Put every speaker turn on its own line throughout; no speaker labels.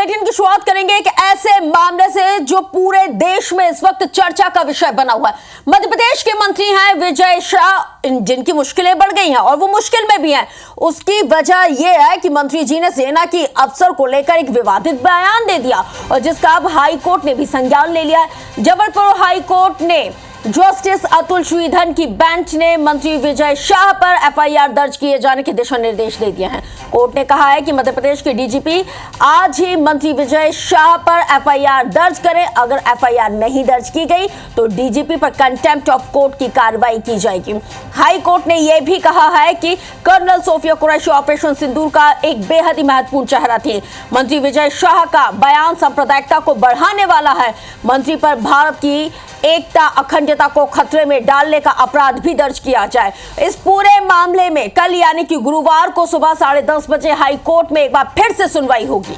Bulletin की शुरुआत करेंगे एक ऐसे मामले से जो पूरे देश में इस वक्त चर्चा का विषय बना हुआ है। मध्य प्रदेश के मंत्री हैं विजय शाह, जिनकी मुश्किलें बढ़ गई हैं और वो मुश्किल में भी हैं। उसकी वजह यह है कि मंत्री जी ने सेना की अफसर को लेकर एक विवादित बयान दे दिया और जिसका अब हाई कोर्ट ने भी संज्ञान ले लिया है। जबलपुर हाई कोर्ट ने जस्टिस अतुल श्रीधर की बेंच ने मंत्री विजय शाह पर एफआईआर दर्ज किए जाने के दिशा निर्देश दे दिए हैं। कोर्ट ने कहा है कि मध्य प्रदेश के डीजीपी आज ही मंत्री विजय शाह पर एफआईआर दर्ज करें। अगर एफआईआर नहीं दर्ज की गई तो डीजीपी पर कंटेम्प्ट ऑफ कोर्ट की कार्रवाई की जाएगी। हाई कोर्ट ने यह भी कहा है कि कर्नल सोफिया कुरैशी ऑपरेशन सिंदूर का एक बेहद ही महत्वपूर्ण चेहरा थी। मंत्री विजय शाह का बयान सांप्रदायिकता को बढ़ाने वाला है। मंत्री पर भारत की एकता अखंडता को खतरे में डालने का अपराध भी दर्ज किया जाए। इस पूरे मामले में कल यानी कि गुरुवार को सुबह 10:30 बजे हाई कोर्ट में एक बार फिर से सुनवाई होगी।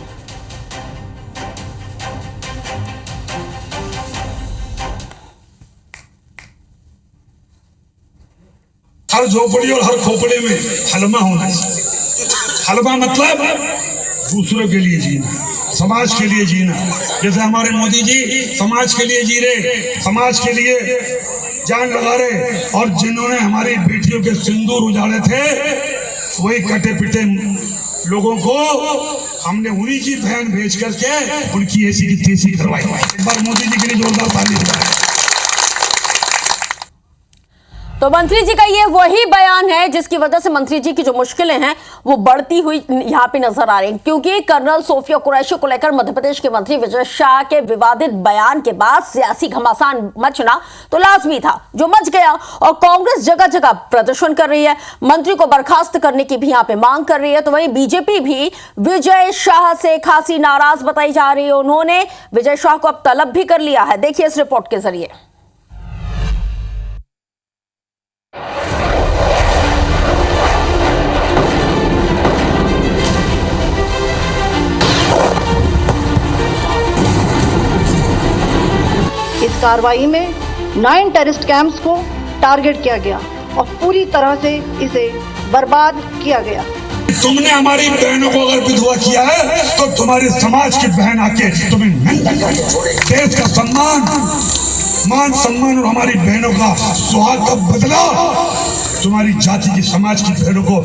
हर झोपड़ी और हर खोपड़े में हलमा होना चाहिए। हलमा मतलब दूसरों के लिए जीना, समाज के लिए जीना। जैसे हमारे मोदी जी समाज के लिए जी रहे, समाज के लिए जान लगा रहे, और जिन्होंने हमारी बेटियों के सिंदूर उजाड़े थे वही कटे पिटे लोगों को हमने उन्हीं की बहन भेज करके उनकी ऐसी की तैसी करवाई। एक बार मोदी जी के लिए जोरदार ताली बजाएं।
तो मंत्री जी का ये वही बयान है जिसकी वजह से मंत्री जी की जो मुश्किलें हैं वो बढ़ती हुई यहां पे नजर आ रही हैं, क्योंकि कर्नल सोफिया कुरैशी को लेकर मध्य प्रदेश के मंत्री विजय शाह के विवादित बयान के बाद सियासी घमासान मचना तो लाजमी था, जो मच गया। और कांग्रेस जगह जगह प्रदर्शन कर रही है, मंत्री को बर्खास्त करने की भी यहाँ पे मांग कर रही है। तो वहीं बीजेपी भी विजय शाह से खासी नाराज बताई जा रही है। उन्होंने विजय शाह को अब तलब भी कर लिया है। देखिए इस रिपोर्ट के जरिए।
इस कार्रवाई में 9 टेररिस्ट कैंप्स को टारगेट किया गया और पूरी तरह से इसे बर्बाद किया गया।
तुमने हमारी बहनों को अगर विधवा किया है तो तुम्हारे समाज की बहन आके तुम्हें नंगा करके छोड़ेगी। देश का सम्मान, मान सम्मान और हमारी बहनों का सुहाग का बदला तुम्हारी जाति की समाज की बहनों को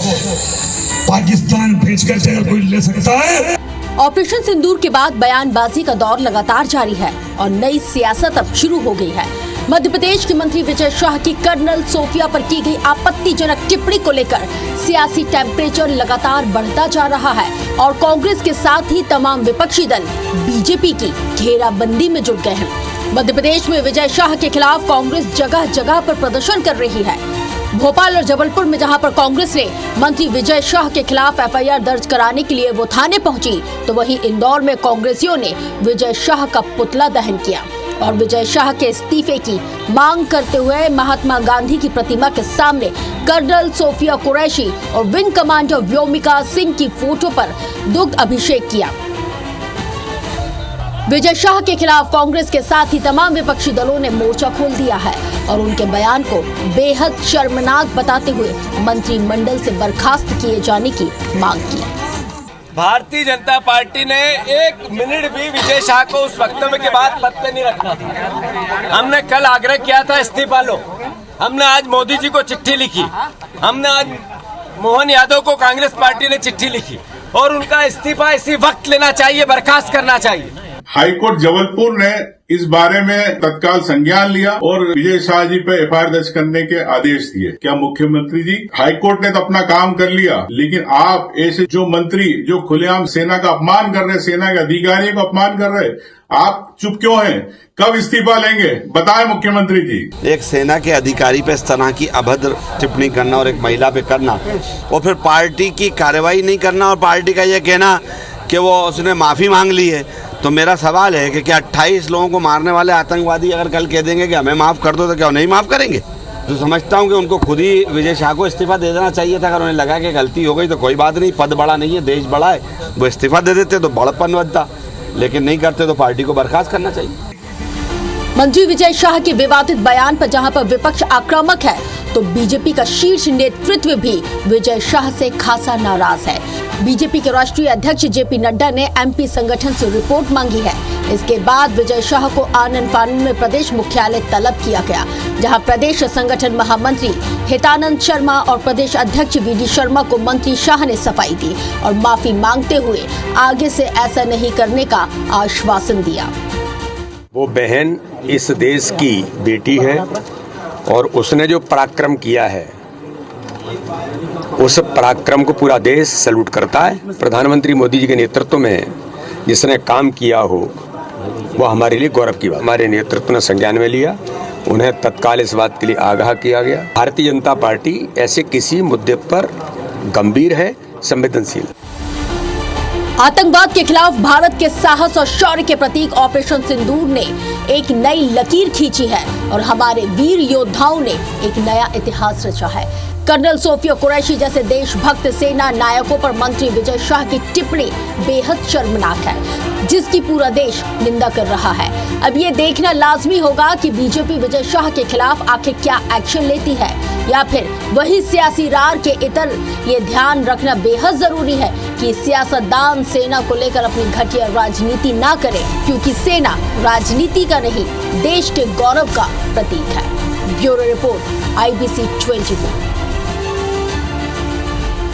पाकिस्तान भेजकर अगर कोई ले सकता है।
ऑपरेशन सिंदूर के बाद बयानबाजी का दौर लगातार जारी है और नई सियासत अब शुरू हो गई है। मध्य प्रदेश के मंत्री विजय शाह की कर्नल सोफिया पर की गई आपत्तिजनक टिप्पणी को लेकर सियासी टेम्परेचर लगातार बढ़ता जा रहा है और कांग्रेस के साथ ही तमाम विपक्षी दल बीजेपी की घेराबंदी में जुट गए हैं। मध्य प्रदेश में विजय शाह के खिलाफ कांग्रेस जगह जगह पर प्रदर्शन कर रही है। भोपाल और जबलपुर में जहां पर कांग्रेस ने मंत्री विजय शाह के खिलाफ एफआईआर दर्ज कराने के लिए वो थाने पहुंची, तो वहीं इंदौर में कांग्रेसियों ने विजय शाह का पुतला दहन किया और विजय शाह के इस्तीफे की मांग करते हुए महात्मा गांधी की प्रतिमा के सामने कर्नल सोफिया कुरैशी और विंग कमांडर व्योमिका सिंह की फोटो पर दुग्ध अभिषेक किया। विजय शाह के खिलाफ कांग्रेस के साथ ही तमाम विपक्षी दलों ने मोर्चा खोल दिया है और उनके बयान को बेहद शर्मनाक बताते हुए मंत्रिमंडल से बर्खास्त किए जाने की मांग की।
भारतीय जनता पार्टी ने एक मिनट भी विजय शाह को उस वक्तव्य के बाद पद पे नहीं रखना था। हमने कल आग्रह किया था इस्तीफा लो, हमने आज मोदी जी को चिट्ठी लिखी, हमने आज मोहन यादव को कांग्रेस पार्टी ने चिट्ठी लिखी और उनका इस्तीफा इसी वक्त लेना चाहिए, बर्खास्त करना चाहिए।
हाईकोर्ट जबलपुर ने इस बारे में तत्काल संज्ञान लिया और विजय शाह जी पे एफआईआर दर्ज करने के आदेश दिए। क्या मुख्यमंत्री जी, हाईकोर्ट ने तो अपना काम कर लिया, लेकिन आप ऐसे जो मंत्री जो खुलेआम सेना का अपमान कर रहे, सेना के अधिकारियों का अपमान कर रहे, आप चुप क्यों हैं? कब इस्तीफा लेंगे बताएं मुख्यमंत्री जी।
एक सेना के अधिकारी पे इस तरह की अभद्र टिप्पणी करना और एक महिला पे करना और फिर पार्टी की कार्रवाई नहीं करना और पार्टी का ये कहना कि वो उसने माफी मांग ली है, तो मेरा सवाल है कि क्या 28 लोगों को मारने वाले आतंकवादी अगर कल कह देंगे कि हमें माफ कर दो तो क्या नहीं माफ करेंगे? तो समझता हूं कि उनको खुद ही विजय शाह को इस्तीफा दे देना चाहिए था। अगर उन्हें लगा कि गलती हो गई तो कोई बात नहीं, पद बड़ा नहीं है, देश बड़ा है, वो इस्तीफा दे देते तो बड़प्पन बनता, लेकिन नहीं करते तो पार्टी को बर्खास्त करना चाहिए।
मंत्री विजय शाह के विवादित बयान पर जहां पर विपक्ष आक्रामक है तो बीजेपी का शीर्ष नेतृत्व भी विजय शाह से खासा नाराज है। बीजेपी के राष्ट्रीय अध्यक्ष जेपी नड्डा ने एमपी संगठन से रिपोर्ट मांगी है। इसके बाद विजय शाह को आनन फानन में प्रदेश मुख्यालय तलब किया गया, जहां प्रदेश संगठन महामंत्री हितानंद शर्मा और प्रदेश अध्यक्ष वीडी शर्मा को मंत्री शाह ने सफाई दी और माफी मांगते हुए आगे से ऐसा नहीं करने का आश्वासन दिया।
वो बहन इस देश की बेटी है और उसने जो पराक्रम किया है उस पराक्रम को पूरा देश सैल्यूट करता है। प्रधानमंत्री मोदी जी के नेतृत्व में जिसने काम किया हो वो हमारे लिए गौरव की बात। हमारे नेतृत्व ने संज्ञान में लिया, उन्हें तत्काल इस बात के लिए आगाह किया गया। भारतीय जनता पार्टी ऐसे किसी मुद्दे पर गंभीर है, संवेदनशील।
आतंकवाद के खिलाफ भारत के साहस और शौर्य के प्रतीक ऑपरेशन सिंदूर ने एक नई लकीर खींची है और हमारे वीर योद्धाओं ने एक नया इतिहास रचा है। कर्नल सोफिया कुरैशी जैसे देशभक्त सेना नायकों पर मंत्री विजय शाह की टिप्पणी बेहद शर्मनाक है, जिसकी पूरा देश निंदा कर रहा है। अब ये देखना लाजमी होगा कि बीजेपी विजय शाह के खिलाफ आखिर क्या एक्शन लेती है या फिर वही सियासी रार के इतर। ये ध्यान रखना बेहद जरूरी है कि सियासतदान सेना को लेकर अपनी घटिया राजनीति ना करे, क्योंकि सेना राजनीति का नहीं देश के गौरव का प्रतीक है। Bureau report IBC 24।